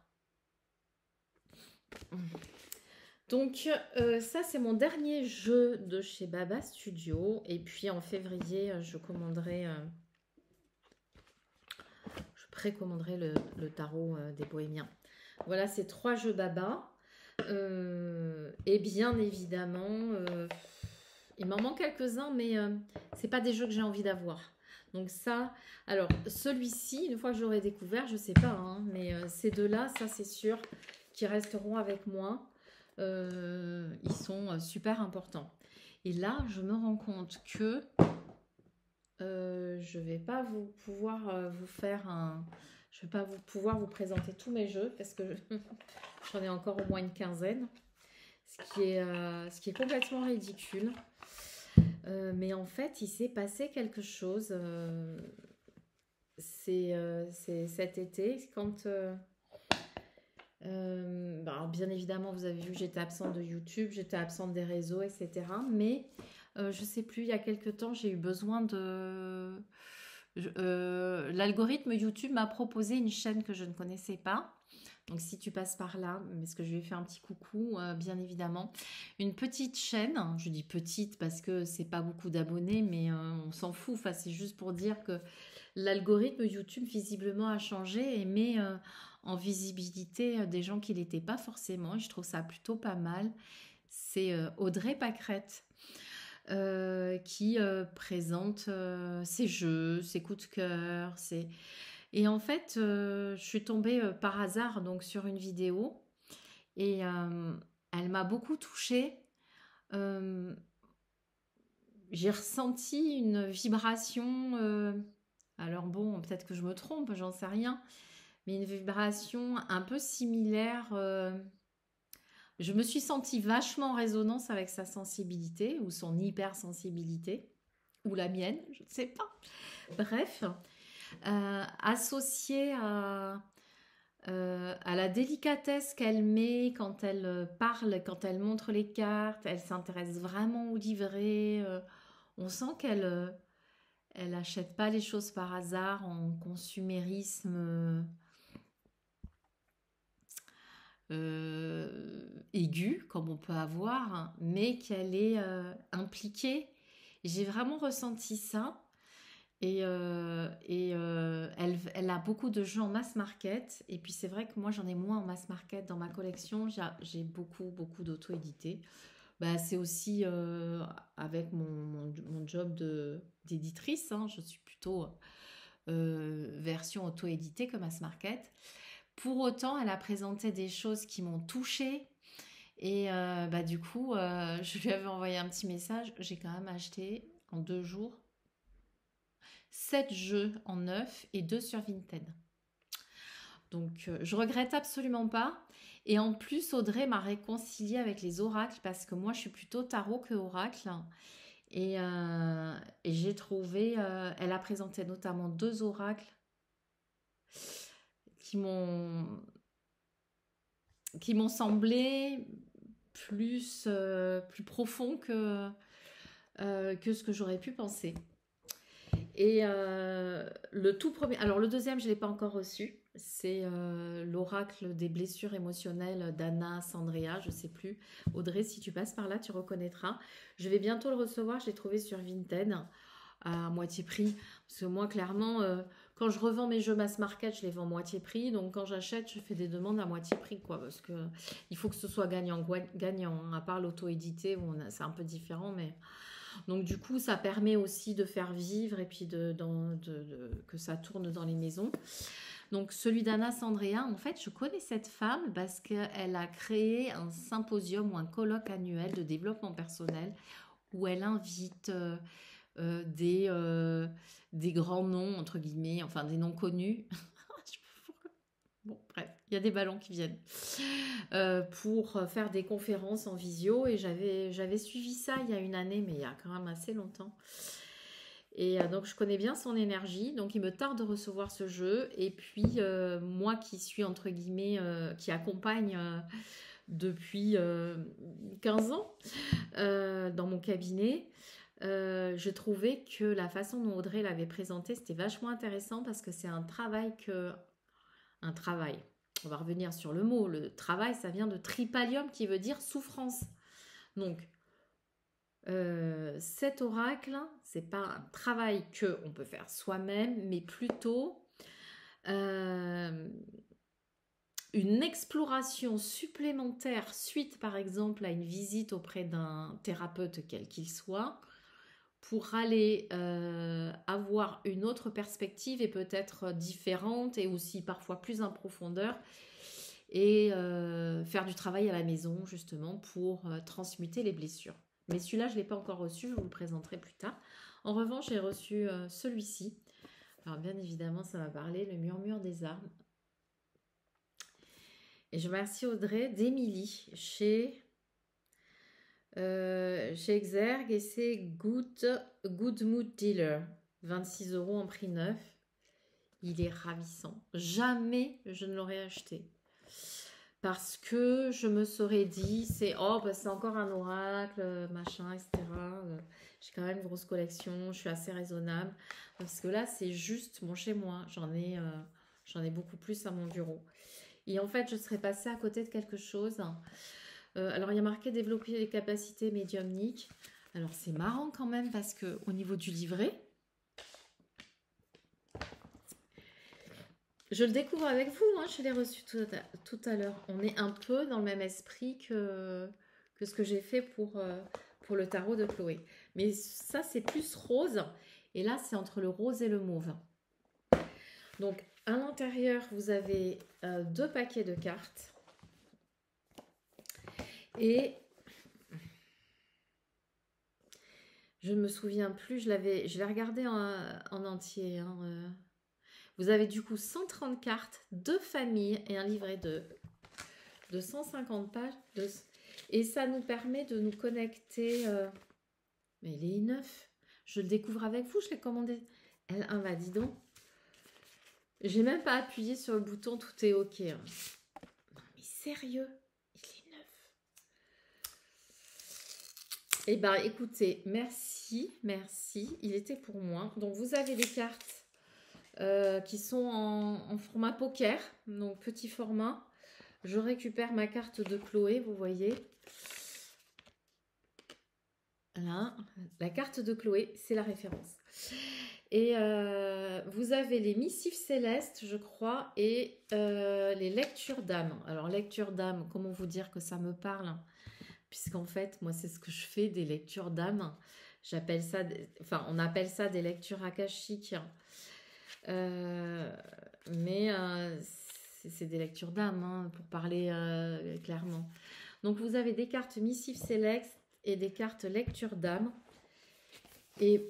Donc, ça, c'est mon dernier jeu de chez Baba Studio. Et puis, en février, je précommanderai le tarot des Bohémiens. Voilà, c'est 3 jeux Baba. Et bien évidemment, il m'en manque quelques-uns, mais c'est pas des jeux que j'ai envie d'avoir. Donc ça, alors celui-ci, une fois que j'aurai découvert, je sais pas, hein, mais ces deux-là, ça c'est sûr, qui resteront avec moi. Ils sont super importants. Et là, je me rends compte que je vais pas pouvoir vous faire un... Je vais pas pouvoir vous présenter tous mes jeux parce que j'en ai encore au moins une quinzaine. Ce qui est complètement ridicule. Mais en fait, il s'est passé quelque chose. C'est cet été, quand... alors bien évidemment, vous avez vu que j'étais absente de YouTube, j'étais absente des réseaux, etc. Mais je sais plus, il y a quelque temps, j'ai eu besoin de... l'algorithme YouTube m'a proposé une chaîne que je ne connaissais pas. Donc si tu passes par là, parce que je vais faire un petit coucou, bien évidemment. Une petite chaîne, je dis petite parce que c'est pas beaucoup d'abonnés, mais on s'en fout. Enfin, c'est juste pour dire que l'algorithme YouTube visiblement a changé et met en visibilité des gens qui l'étaient pas forcément. Et je trouve ça plutôt pas mal. C'est Audrey Pâquerette. Qui présente ses jeux, ses coups de cœur, et en fait, je suis tombée par hasard donc sur une vidéo et elle m'a beaucoup touchée. Euh, j'ai ressenti une vibration. Alors bon, peut-être que je me trompe, j'en sais rien, mais une vibration un peu similaire. Je me suis sentie vachement en résonance avec sa sensibilité ou son hypersensibilité ou la mienne, je ne sais pas. Bref, associée à la délicatesse qu'elle met quand elle parle, quand elle montre les cartes, elle s'intéresse vraiment au livret. On sent qu'elle elle achète pas les choses par hasard en consumérisme aigu, comme on peut avoir, mais qu'elle est impliquée. J'ai vraiment ressenti ça. Elle a beaucoup de jeux en mass market. Et puis c'est vrai que moi j'en ai moins en mass market dans ma collection. J'ai beaucoup d'auto-édité. Bah, c'est aussi avec mon job d'éditrice, hein. Je suis plutôt version auto-éditée que mass market. Pour autant, elle a présenté des choses qui m'ont touchée. Et bah, du coup, je lui avais envoyé un petit message. J'ai quand même acheté en 2 jours 7 jeux en neuf et 2 sur Vinted. Donc, je regrette absolument pas. Et en plus, Audrey m'a réconciliée avec les oracles parce que moi, je suis plutôt tarot que oracle. Et j'ai trouvé, elle a présenté notamment deux oracles qui m'ont semblé plus profonds que ce que j'aurais pu penser. Et le tout premier, alors le deuxième, je ne l'ai pas encore reçu. C'est l'oracle des blessures émotionnelles d'Anna Sandrea, je ne sais plus. Audrey, si tu passes par là, tu reconnaîtras. Je vais bientôt le recevoir, je l'ai trouvé sur Vinted à moitié prix. Parce que moi, clairement, quand je revends mes jeux mass market, je les vends moitié prix. Donc quand j'achète, je fais des demandes à moitié prix, quoi. Parce que il faut que ce soit gagnant, hein, à part l'auto-édité, où c'est un peu différent, mais... Donc du coup, ça permet aussi de faire vivre et puis que ça tourne dans les maisons. Donc celui d'Anna Sandrea, en fait, je connais cette femme parce qu'elle a créé un symposium ou un colloque annuel de développement personnel où elle invite des grands noms, entre guillemets, enfin des noms connus. Bon, bref, il y a des ballons qui viennent pour faire des conférences en visio et j'avais suivi ça il y a une année, mais il y a quand même assez longtemps. Et donc je connais bien son énergie, donc il me tarde de recevoir ce jeu. Et puis moi qui suis entre guillemets, qui accompagne depuis 15 ans dans mon cabinet, je trouvais que la façon dont Audrey l'avait présenté, c'était vachement intéressant parce que c'est un travail on va revenir sur le mot, le travail, ça vient de tripalium qui veut dire souffrance. Donc, cet oracle, c'est pas un travail que on peut faire soi-même, mais plutôt une exploration supplémentaire suite, par exemple, à une visite auprès d'un thérapeute quel qu'il soit, pour aller avoir une autre perspective et peut-être différente et aussi parfois plus en profondeur et faire du travail à la maison justement pour transmuter les blessures. Mais celui-là, je ne l'ai pas encore reçu, je vous le présenterai plus tard. En revanche, j'ai reçu celui-ci. Alors bien évidemment, ça m'a parlé, le murmure des armes. Et je remercie Audrey d'Émilie chez Exergue et c'est Good Mood Dealer. 26 € en prix neuf. Il est ravissant. Jamais je ne l'aurais acheté. Parce que je me serais dit, c'est encore un oracle, machin, etc. J'ai quand même une grosse collection, je suis assez raisonnable. Parce que là, c'est juste mon chez moi. J'en ai beaucoup plus à mon bureau. Et en fait, je serais passée à côté de quelque chose. Alors, il y a marqué développer les capacités médiumniques. Alors, c'est marrant quand même parce que au niveau du livret, je le découvre avec vous. Hein, je l'ai reçu tout à l'heure. On est un peu dans le même esprit que ce que j'ai fait pour le tarot de Chloé. Mais ça, c'est plus rose. Et là, c'est entre le rose et le mauve. Donc, à l'intérieur, vous avez 2 paquets de cartes. Et je ne me souviens plus, je l'ai regardé en entier. Hein, Vous avez du coup 130 cartes, 2 familles et un livret de 150 pages. Et ça nous permet de nous connecter. Mais il est neuf. Je le découvre avec vous, je l'ai commandé. Bah dis donc. J'ai même pas appuyé sur le bouton, tout est ok. Hein. Non mais sérieux, il est neuf. Eh bien écoutez, merci. Il était pour moi. Donc vous avez les cartes qui sont en format poker, donc petit format. Je récupère ma carte de Chloé, vous voyez. Là, la carte de Chloé, c'est la référence. Et vous avez les missives célestes, je crois, et les lectures d'âme. Alors, lecture d'âme, comment vous dire que ça me parle? Puisqu'en fait, moi, c'est ce que je fais, des lectures d'âme. J'appelle ça, on appelle ça des lectures akashiques. Mais c'est des lectures d'âme, hein, pour parler clairement. Donc, vous avez des cartes missives célestes et des cartes lecture d'âme. Et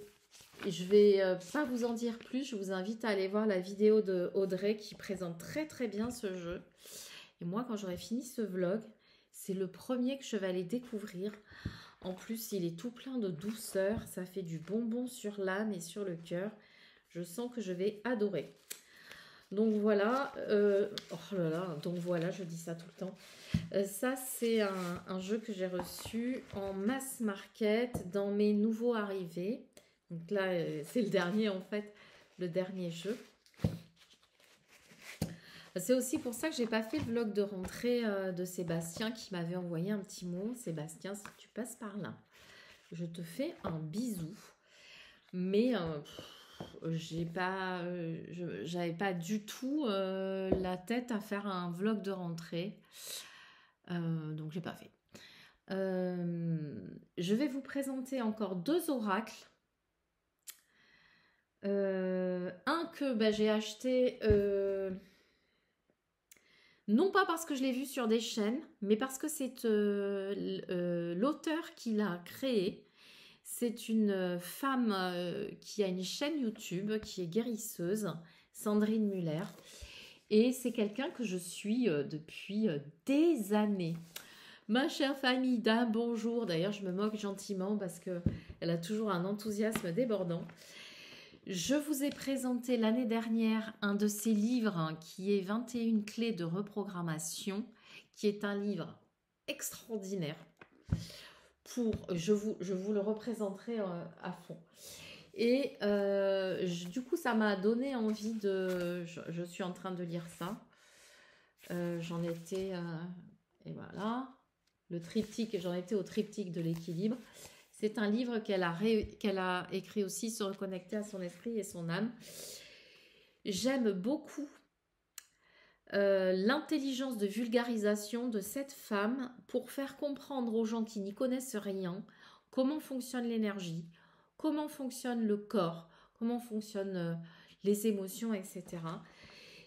je vais pas vous en dire plus. Je vous invite à aller voir la vidéo de Audrey qui présente très très bien ce jeu. Et moi, quand j'aurai fini ce vlog, c'est le premier que je vais aller découvrir. En plus, il est tout plein de douceur. Ça fait du bonbon sur l'âme et sur le cœur. Je sens que je vais adorer. Donc voilà. Oh là là. Donc voilà, je dis ça tout le temps. Ça, c'est un jeu que j'ai reçu en mass market dans mes nouveaux arrivés. Donc là, c'est le dernier en fait. Le dernier jeu. C'est aussi pour ça que j'ai pas fait le vlog de rentrée de Sébastien qui m'avait envoyé un petit mot. Sébastien, si tu passes par là, je te fais un bisou. Mais j'avais pas du tout la tête à faire un vlog de rentrée. Donc j'ai pas fait. Je vais vous présenter encore 2 oracles. Un que j'ai acheté... non pas parce que je l'ai vu sur des chaînes, mais parce que c'est l'auteur qui l'a créé. C'est une femme qui a une chaîne YouTube, qui est guérisseuse, Sandrine Muller. Et c'est quelqu'un que je suis depuis des années. Ma chère famille d'un bonjour. D'ailleurs, je me moque gentiment parce qu'elle a toujours un enthousiasme débordant. Je vous ai présenté l'année dernière un de ses livres qui est 21 clés de reprogrammation, qui est un livre extraordinaire. Je vous le représenterai à fond. Et du coup, ça m'a donné envie de... Je suis en train de lire ça. J'en étais... et voilà. Le triptyque, j'en étais au triptyque de l'équilibre. C'est un livre qu'elle a écrit aussi sur reconnecter à son esprit et son âme. J'aime beaucoup l'intelligence de vulgarisation de cette femme pour faire comprendre aux gens qui n'y connaissent rien comment fonctionne l'énergie, comment fonctionne le corps, comment fonctionnent les émotions, etc.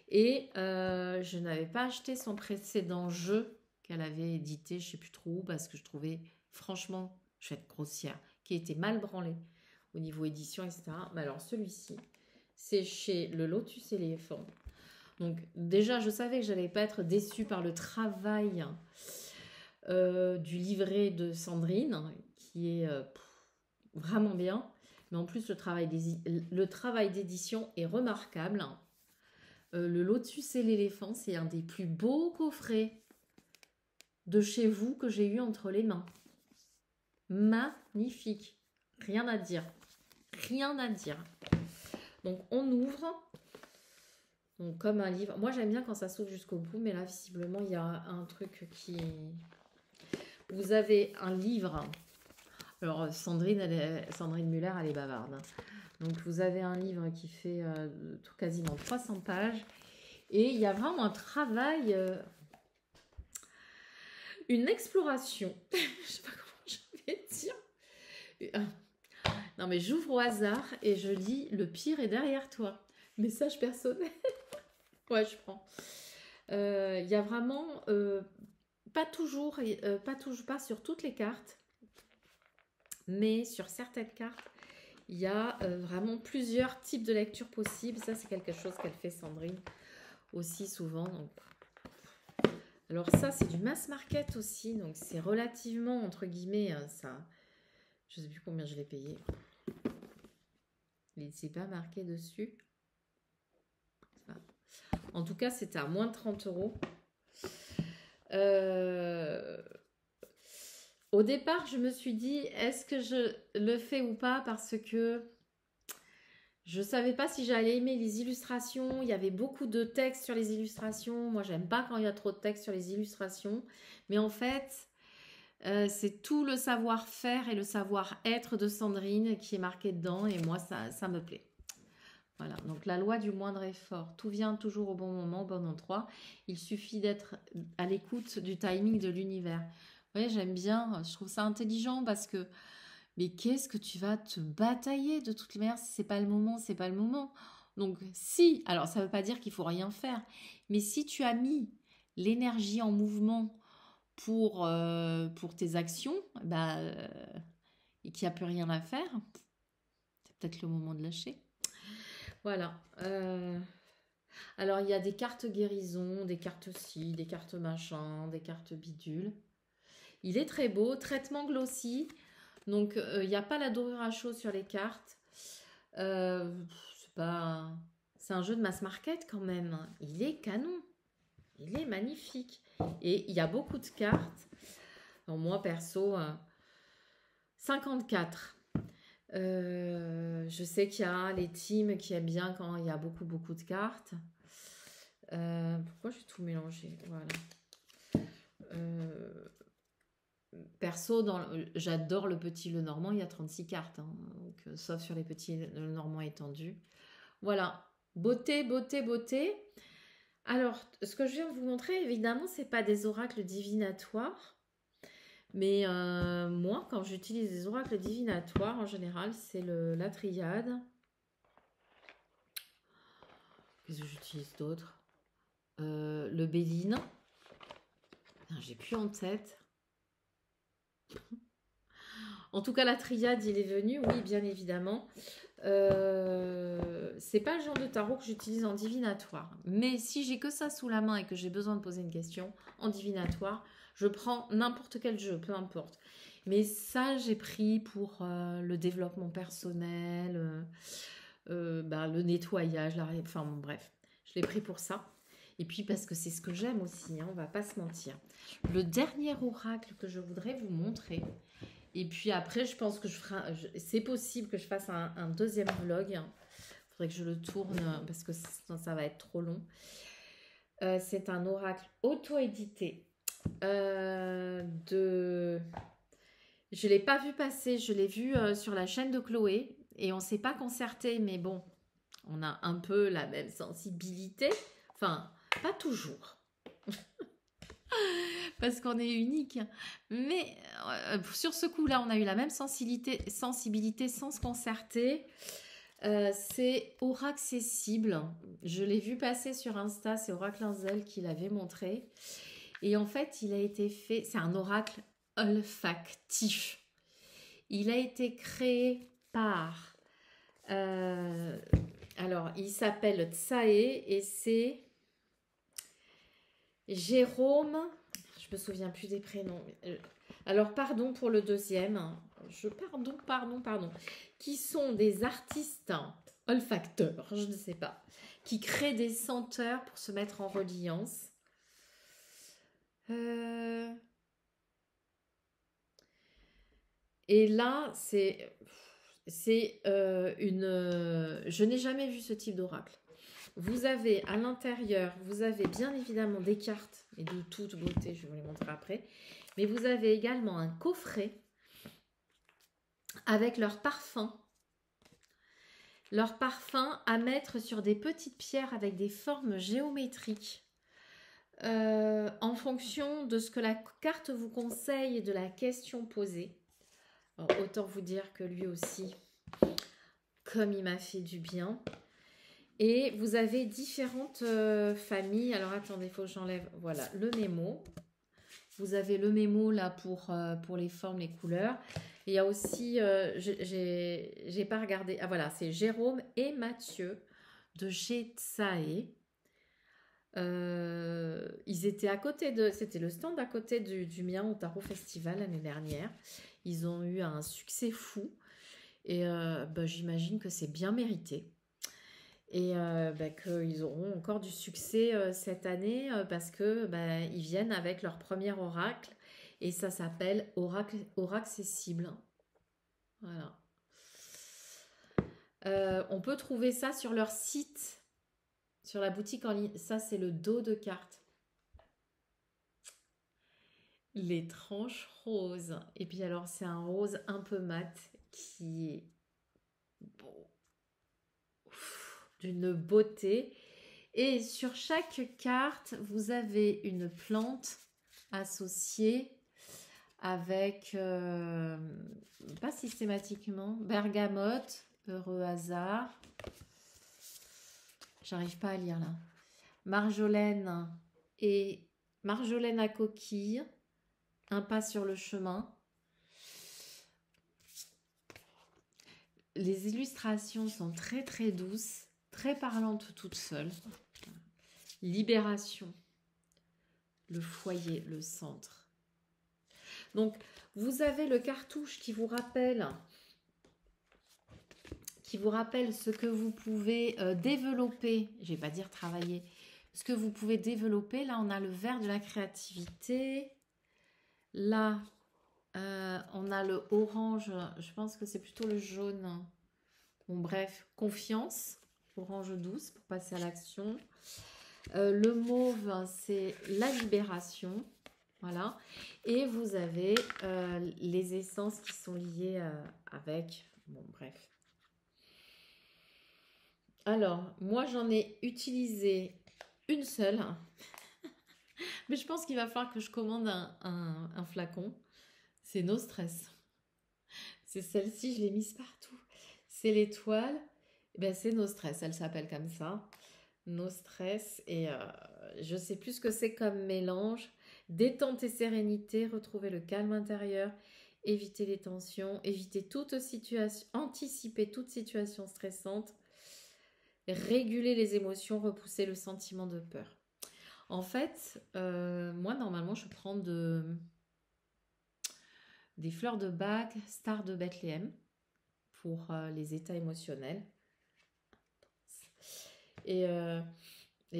Et je n'avais pas acheté son précédent jeu qu'elle avait édité, je ne sais plus trop où, parce que je trouvais, franchement, je vais être grossière, qui était mal branlé au niveau édition, etc. Mais alors celui-ci, c'est chez Le Lotus et l'éléphant. Donc déjà, je savais que je n'allais pas être déçue par le travail du livret de Sandrine, qui est vraiment bien. Mais en plus, le travail d'édition est remarquable. Le Lotus et l'éléphant, c'est un des plus beaux coffrets de chez vous que j'ai eu entre les mains. Magnifique. Rien à dire. Rien à dire. Donc, on ouvre. Donc, comme un livre. Moi, j'aime bien quand ça s'ouvre jusqu'au bout, mais là, visiblement, il y a un truc qui... Vous avez un livre. Alors, Sandrine Muller, elle est bavarde. Donc, vous avez un livre qui fait quasiment 300 pages. Et il y a vraiment un travail... une exploration. Je sais pas comment je vais dire. Non, mais j'ouvre au hasard et je lis Le pire est derrière toi. Message personnel. Ouais, je prends. Il y a vraiment, pas toujours, pas sur toutes les cartes, mais sur certaines cartes, il y a vraiment plusieurs types de lectures possibles. Ça, c'est quelque chose qu'elle fait, Sandrine, aussi souvent. Donc. Alors ça, c'est du mass market aussi, donc c'est relativement, entre guillemets, ça... Je ne sais plus combien je l'ai payé. Il n'est pas marqué dessus. En tout cas, c'était à moins de 30 €. Au départ, je me suis dit, est-ce que je le fais ou pas? Parce que je ne savais pas si j'allais aimer les illustrations. Il y avait beaucoup de textes sur les illustrations. Moi, j'aime pas quand il y a trop de textes sur les illustrations. Mais en fait, c'est tout le savoir-faire et le savoir-être de Sandrine qui est marqué dedans. Et moi, ça me plaît. Voilà, donc la loi du moindre effort. Tout vient toujours au bon moment, au bon endroit. Il suffit d'être à l'écoute du timing de l'univers. Vous voyez, j'aime bien. Je trouve ça intelligent parce que... Mais qu'est-ce que tu vas te batailler de toutes les manières? Si c'est pas le moment, c'est pas le moment. Donc si, alors ça veut pas dire qu'il faut rien faire, mais si tu as mis l'énergie en mouvement pour tes actions, et qu'il n'y a plus rien à faire, c'est peut-être le moment de lâcher. Voilà. Alors, il y a des cartes guérison, des cartes ci, des cartes machin, des cartes bidule. Il est très beau, traitement glossy. Donc, il n'y a pas la dorure à chaud sur les cartes. C'est pas... C'est un jeu de mass market quand même. Il est canon. Il est magnifique. Et il y a beaucoup de cartes. Alors, moi, perso, 54. Je sais qu'il y a les teams qui aiment bien quand il y a beaucoup de cartes. Pourquoi j'ai tout mélangé? Voilà. Perso, j'adore le petit Le Normand, il y a 36 cartes, hein, donc, sauf sur les petits Le Normand étendus. Voilà, beauté, beauté, beauté. Alors, ce que je viens de vous montrer, évidemment, c'est pas des oracles divinatoires. Mais moi, quand j'utilise des oracles divinatoires, en général, c'est la triade. Qu'est-ce que j'utilise d'autre? Le Béline. J'ai plus en tête. En tout cas, la triade, il est venu, oui, bien évidemment. C'est pas le genre de tarot que j'utilise en divinatoire. Mais si j'ai que ça sous la main et que j'ai besoin de poser une question en divinatoire, je prends n'importe quel jeu, peu importe. Mais ça, j'ai pris pour le développement personnel, le nettoyage, enfin bon, bref. Je l'ai pris pour ça. Et puis parce que c'est ce que j'aime aussi, hein, on va pas se mentir. Le dernier oracle que je voudrais vous montrer, et puis après, je pense que c'est possible que je fasse un deuxième vlog. Il faudrait que je le tourne parce que sinon ça va être trop long. C'est un oracle auto-édité. Je ne l'ai pas vu passer, je l'ai vu sur la chaîne de Chloé. Et on ne s'est pas concerté, mais bon, on a un peu la même sensibilité. Enfin, pas toujours. Parce qu'on est unique. Mais sur ce coup-là, on a eu la même sensibilité sans se concerter. C'est Oraccessible. Je l'ai vu passer sur Insta, c'est Oracle Inzel qui l'avait montré. Et en fait, il a été fait, c'est un oracle olfactif. Il a été créé par... alors, il s'appelle Tsae et c'est Jérôme... Je me souviens plus des prénoms. Alors, pardon pour le deuxième. Pardon. Qui sont des artistes olfacteurs, je ne sais pas, qui créent des senteurs pour se mettre en reliance. Et là, je n'ai jamais vu ce type d'oracle. Vous avez à l'intérieur, vous avez bien évidemment des cartes, et de toute beauté, je vais vous les montrer après. Mais vous avez également un coffret avec leur parfum. Leur parfum à mettre sur des petites pierres avec des formes géométriques. En fonction de ce que la carte vous conseille et de la question posée. Alors, autant vous dire que lui aussi, comme il m'a fait du bien. Et vous avez différentes familles. Alors, attendez, il faut que j'enlève. Voilà, le mémo. Vous avez le mémo là pour les formes, les couleurs. Et il y a aussi, j'ai pas regardé. Ah voilà, c'est Jérôme et Mathieu de chez Tsae. Ils étaient à côté c'était le stand à côté du mien au Tarot Festival l'année dernière. Ils ont eu un succès fou et j'imagine que c'est bien mérité et qu'ils auront encore du succès cette année parce que ils viennent avec leur premier oracle et ça s'appelle Oraccessible. Voilà. On peut trouver ça sur leur site. Sur la boutique en ligne, ça c'est le dos de carte. Les tranches roses. Et puis alors c'est un rose un peu mat qui est d'une beauté. Et sur chaque carte, vous avez une plante associée avec, pas systématiquement, bergamote, heureux hasard. J'arrive pas à lire là. Marjolaine et marjolaine à coquille. Un pas sur le chemin. Les illustrations sont très très douces, très parlantes toutes seules. Libération, le foyer, le centre. Donc, vous avez le cartouche qui vous rappelle ce que vous pouvez développer. Je ne vais pas dire travailler. Ce que vous pouvez développer. Là, on a le vert de la créativité. Là, on a le orange. Je pense que c'est plutôt le jaune. Bon, bref, confiance. Orange douce pour passer à l'action. Le mauve, c'est la libération. Voilà. Et vous avez les essences qui sont liées avec... Bon, bref. Alors, moi, j'en ai utilisé une seule. Mais je pense qu'il va falloir que je commande un flacon. C'est No Stress. C'est celle-ci, je l'ai mise partout. C'est l'étoile. Ben, c'est No Stress, elle s'appelle comme ça. No Stress. Et je sais plus ce que c'est comme mélange. Détente et sérénité, retrouver le calme intérieur, éviter les tensions, éviter toute situation, anticiper toute situation stressante, réguler les émotions, repousser le sentiment de peur. En fait, moi, normalement, je prends des fleurs de Bach, star de Bethléem, pour les états émotionnels. Et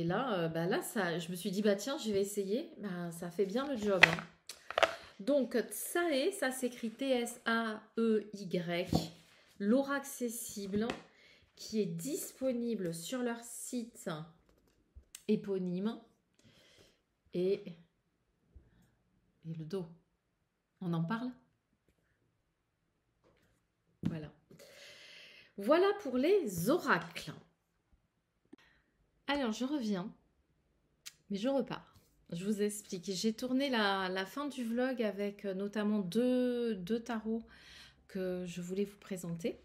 là, ça, je me suis dit, bah tiens, je vais essayer. Bah, ça fait bien le job. Hein. Donc, Tsae, ça s'écrit T-S-A-E-Y, l'aura accessible, qui est disponible sur leur site éponyme. Et le dos. On en parle? Voilà. Voilà pour les oracles. Alors, je reviens, mais je repars. Je vous explique. J'ai tourné la fin du vlog avec notamment deux tarots que je voulais vous présenter.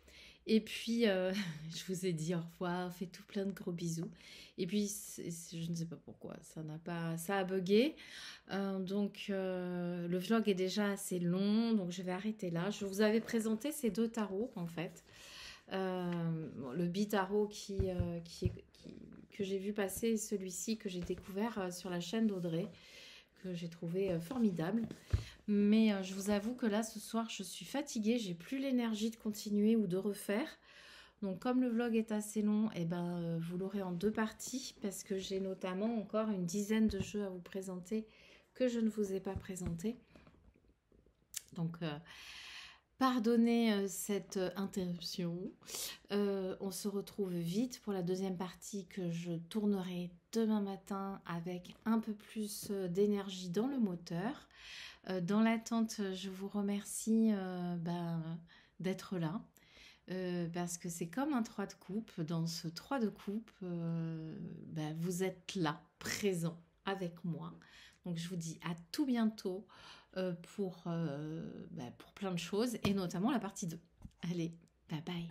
Et puis, je vous ai dit au revoir, fait tout plein de gros bisous. Et puis, je ne sais pas pourquoi, ça a bugué. Donc, le vlog est déjà assez long, donc je vais arrêter là. Je vous avais présenté ces deux tarots, en fait. Le bitarot que j'ai vu passer, celui-ci que j'ai découvert sur la chaîne d'Audrey, que j'ai trouvé formidable. Mais je vous avoue que là, ce soir, je suis fatiguée. J'ai plus l'énergie de continuer ou de refaire. Donc, comme le vlog est assez long, eh ben, vous l'aurez en deux parties parce que j'ai notamment encore une dizaine de jeux à vous présenter que je ne vous ai pas présentés. Donc, pardonnez cette interruption. On se retrouve vite pour la deuxième partie que je tournerai demain matin avec un peu plus d'énergie dans le moteur. Dans l'attente, je vous remercie d'être là. Parce que c'est comme un 3 de coupe. Dans ce 3 de coupe, vous êtes là, présent avec moi. Donc je vous dis à tout bientôt pour plein de choses et notamment la partie 2. Allez, bye bye.